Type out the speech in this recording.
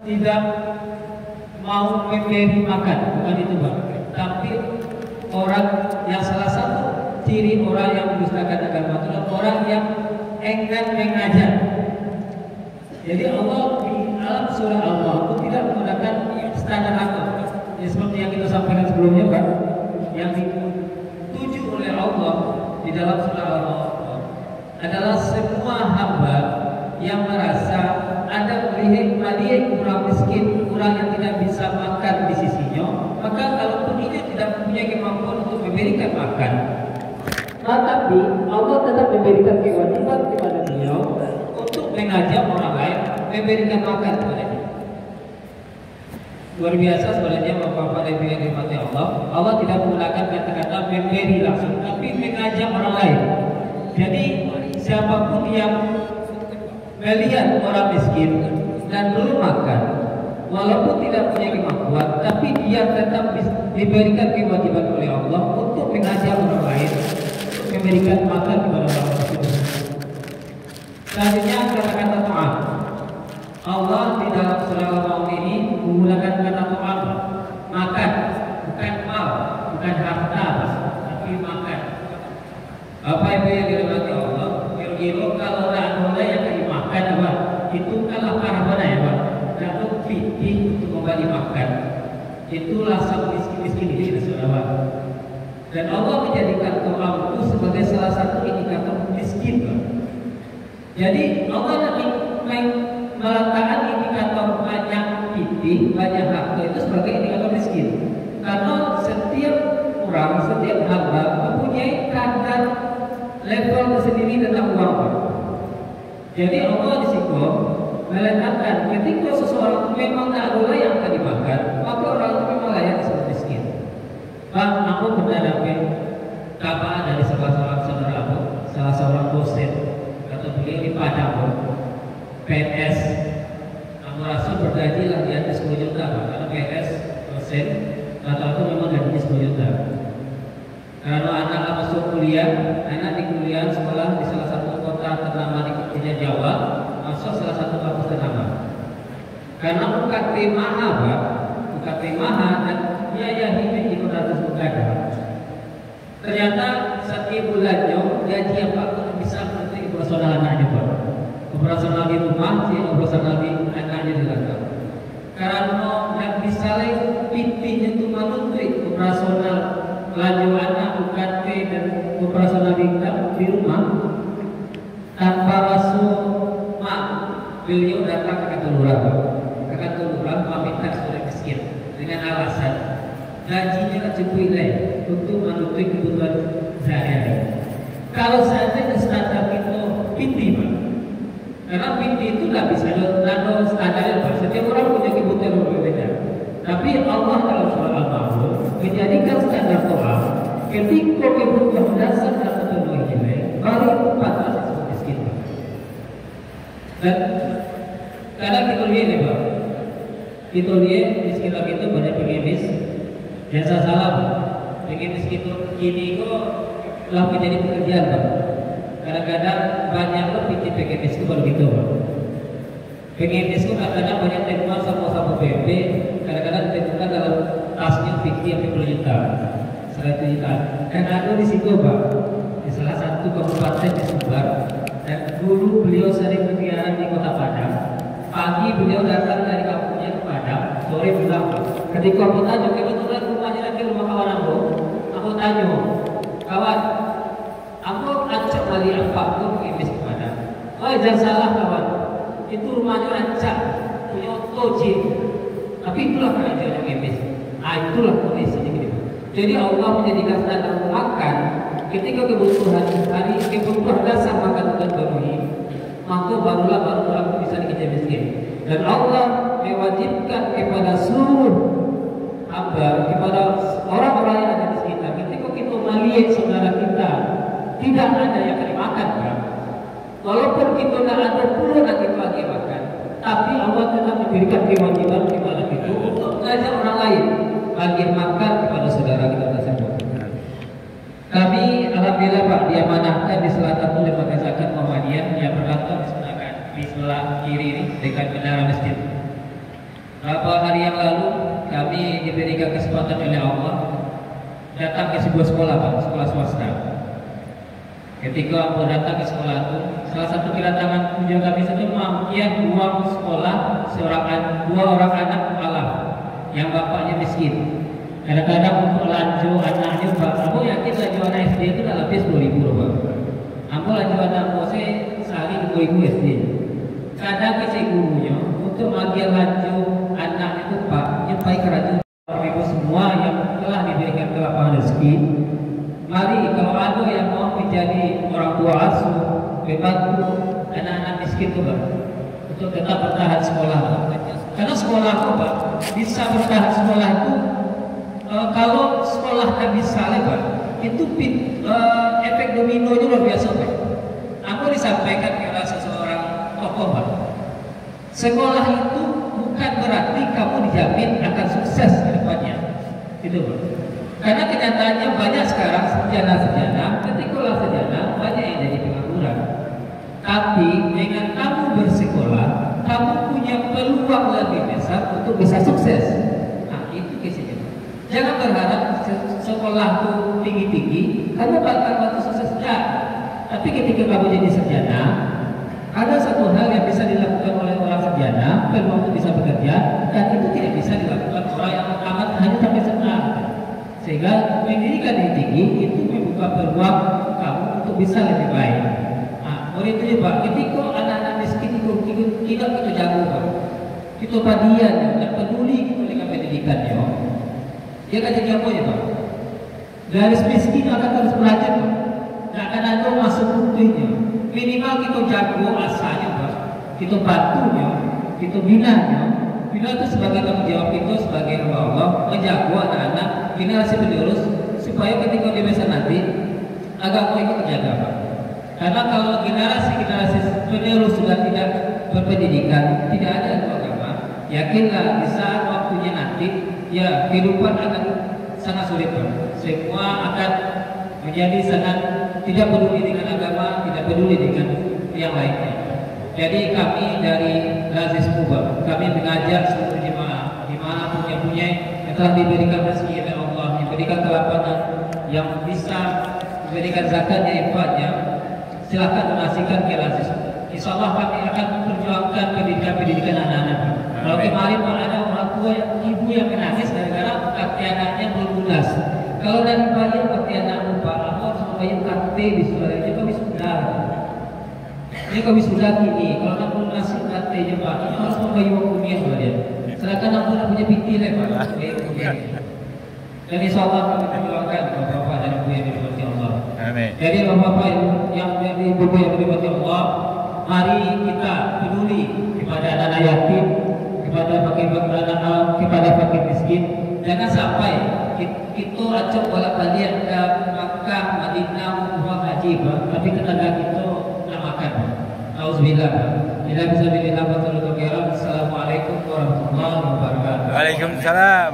tidak mau memberi makan, bukan itu Pak. Tapi orang yang salah satu ciri orang yang mendustakan agama adalah orang yang enggan mengajar. Jadi Allah di alam surah Allah itu tidak menggunakan standar agama. Ya, seperti yang kita sampaikan sebelumnya Pak, yang dituju oleh Allah di dalam surah Allah adalah semua hamba yang merasa ada melihat orang miskin, orang yang tidak bisa makan di sisinya, maka kalaupun dia tidak mempunyai kemampuan untuk memberikan makan, tetapi Allah tetap memberikan kewajiban kepada dia untuk mengajak orang lain memberikan makan kepada dia. Luar biasa sebenarnya Bapak Ibu yang dirahmati Allah. Allah tidak menggunakan kata-kata memberi langsung, tapi mengajak orang lain. Jadi siapapun yang melihat orang miskin dan belum makan, walaupun tidak punya kemampuan, tapi dia tetap diberikan kewajiban oleh Allah untuk mengajak orang lain untuk memberikan makan kepada orang tersebut. Selanjutnya kata-kata ta'am. Allah di dalam surah Al-Maun ini menggunakan kata ta'am, makan, bukan mal, bukan harta, tapi makan. Bapak Ibu yang dirahmati Allah, kira-kira kalau ada yang dimakan apa? Itu kalah parah mana ya Pak? Lalu fikih untuk memberi makan. Itulah sang miskin-miskin ini saudara. Dan Allah menjadikan ta'am itu sebagai salah satu indikator miskin Pak. Jadi Allah nanti meletakkan indikator banyak fikih, banyak harta itu sebagai indikator miskin. Karena setiap orang, setiap hamba mempunyai kadar level tersendiri tentang uang Pak. Jadi Allah di situ meletakkan ketika seseorang itu memang tak ada yang akan dimakan, maka orang itu memang layak disebut miskin. Pak, aku pernah dapat kabar dari salah seorang saudara aku, salah seorang dosen, kata beliau di Padang, PNS. Aku rasa bergaji lah di atas 10 juta, Pak. Karena PNS dosen, kata aku memang gajinya 10 juta. Kalau anak masuk kuliah, anak di kuliah sekolah di salah satu kota ternama di Jawa, masuk salah satu kampus ternama. Karena UKT mahal Pak, UKT mahal dan biaya hidup di kota tersebut ada. Ternyata setiap bulannya gaji yang Pak itu bisa untuk operasional anaknya Pak. Operasional di rumah, operasional di anaknya di belakang. Karena yang bisa pitihnya itu menuntut operasional laju anak UKT dan operasional di rumah tanpa rasul beliau datang ke kantor lurah, meminta saudara miskin dengan alasan gajinya cukup untuk menutupi kebutuhan sehari-hari. Kalau saja standar itu pinti Pak, karena pinti itu nggak bisa ada standar Pak. Setiap orang punya kebutuhan yang berbeda. Tapi Allah dalam surah Al-Maun menjadikan standar Tuhan ketika kebutuhan dasar dan terpenuhi, baru itu pantas disebut miskin. Dan kadang kita lihat ya Pak, kita lihat di sekitar kita banyak pengemis. Biasa salah pengemis kita kini kok telah menjadi pekerjaan Pak. Kadang-kadang banyak lebih pengemis itu baru gitu Pak. Pengemis itu kadang-kadang banyak temuan sama-sama PP, kadang-kadang ditemukan dalam tasnya fikih yang 10 juta, 100 juta. Dan ada di situ Pak, di salah satu kabupaten di Sumbar. Dan dulu beliau sering berkeliaran di kota Padang. Pagi beliau datang dari kampungnya ke Padang, sore pulang. Ketika aku tanya, kebetulan rumahnya lagi rumah kawan aku tanya, kawan, aku acak kali apa pun pengemis ke Padang. Oh jangan salah kawan, itu rumahnya acak, punya tojin. Tapi itulah kerajaan pengemis. Itulah kondisi ini. Jadi Allah menjadikan standar makan ketika kebutuhan hari kebutuhan dasar makan terpenuhi, maka barulah orang bisa dikejar miskin. Dan Allah mewajibkan kepada seluruh hamba, kepada orang-orang yang ada di sekitar, ketika kita melihat saudara kita tidak ada yang akan dimakan, kan? Walaupun kita tidak ada puluh yang kita lagi makan, tapi Allah tetap memberikan kewajiban kepada kita untuk mengajak orang lain bagi makan kepada saudara kita tersebut. Kami alhamdulillah Pak diamanahkan di salah satu lembaga zakat Muhammadiyah yang berkantor di sebelah kiri ini dekat menara masjid. Beberapa hari yang lalu kami diberikan kesempatan oleh Allah datang ke sebuah sekolah, Pak, sekolah swasta. Ketika aku datang ke sekolah itu, salah satu kedatangan kunjungan kami itu mampir uang sekolah dua orang anak alaf yang bapaknya miskin. Kadang-kadang untuk lanjut anaknya, Pak, aku yakin lanjut anak SD itu dah lebih 10.000 Pak. Aku lanjut anak saya sehari 2.000 SD. Kadang ke gurunya untuk bagian lanjut anak itu, Pak, nyampai kerajaan ibu semua yang telah diberikan kelapangan rezeki. Mari kalau ada yang mau menjadi orang tua asuh, membantu anak-anak miskin itu, Pak, untuk tetap bertahan sekolah. Karena sekolah itu, Pak, bisa bertahan sekolah itu kalau sekolah tak bisa, Pak, itu efek dominonya luar biasa, Pak. Aku disampaikan kepada seseorang tokoh, Pak. Sekolah itu bukan berarti kamu dijamin akan sukses ke depannya, gitu, Pak. Karena kenyataannya banyak sekarang sarjana-sarjana, ketika sarjana banyak yang jadi pengangguran. Tapi dengan kamu bersekolah, kamu punya peluang lebih besar untuk bisa sukses. Nah, itu kisahnya. Jangan berharap sekolah itu tinggi-tinggi, karena bakal waktu sukses enggak. Tapi ketika kamu jadi sarjana, ada satu hal yang bisa dilakukan oleh orang sarjana, peluang untuk bisa bekerja, dan itu tidak bisa dilakukan orang yang amat hanya sampai senang. Sehingga pendidikan yang tinggi itu membuka peluang kamu untuk bisa lebih baik. Nah, oleh itu Pak, ketika anak-anak miskin itu kita jago, Pak, kita padian dan peduli kita dengan pendidikannya, dia akan jadi apa ya, Pak? Garis miskin akan terus belajar, Pak. Tidak akan ada masuk buktinya. Minimal kita jago asalnya, Pak. Kita bantunya, kita binanya. Bina itu sebagai tanggung jawab kita sebagai Allah menjaga anak-anak generasi penerus supaya ketika di masa nanti agama itu terjaga, Pak. Karena kalau generasi penerus sudah tidak berpendidikan, tidak ada agama, yakinlah di saat waktunya nanti, ya kehidupan akan sangat sulit, Pak. Semua akan menjadi sangat tidak peduli dengan agama, tidak peduli dengan yang lainnya. Jadi kami dari Lazis Muba, kami mengajak seluruh jemaah dimanapun yang punya yang telah diberikan rezeki oleh Allah, yang diberikan kelapangan, yang bisa memberikan zakatnya, infaknya, silakan donasikan ke Lazis. Insya Allah kami akan memperjuangkan pendidikan anak-anak. Kalau kemarin ada orang tua, ibu yang menangis gara-gara kartu anaknya belum lunas. Kalau dari bayar kartu anakmu, Pak, aku harus membayar kartu di sekolah ini, kami sudah. Ini kami sudah gini, kalau nak lunasi kartunya, Pak, ini harus membayar uang kuliah, Pak, ya. Sedangkan aku nak punya pintil, Pak. Dan insya Allah kami perjuangkan Bapak dan Ibu yang dirahmati Allah. Amin. Jadi Bapak yang dari Ibu yang dirahmati Allah, mari kita peduli kepada anak-anak yatim, kepada fakir miskin. Jangan sampai kita acok bolak-balik ke Makkah, Madinah, Umrah, Haji, Pak, tapi tetangga kita nak makan. Auzubillah. Assalamualaikum warahmatullahi wabarakatuh. Waalaikumsalam.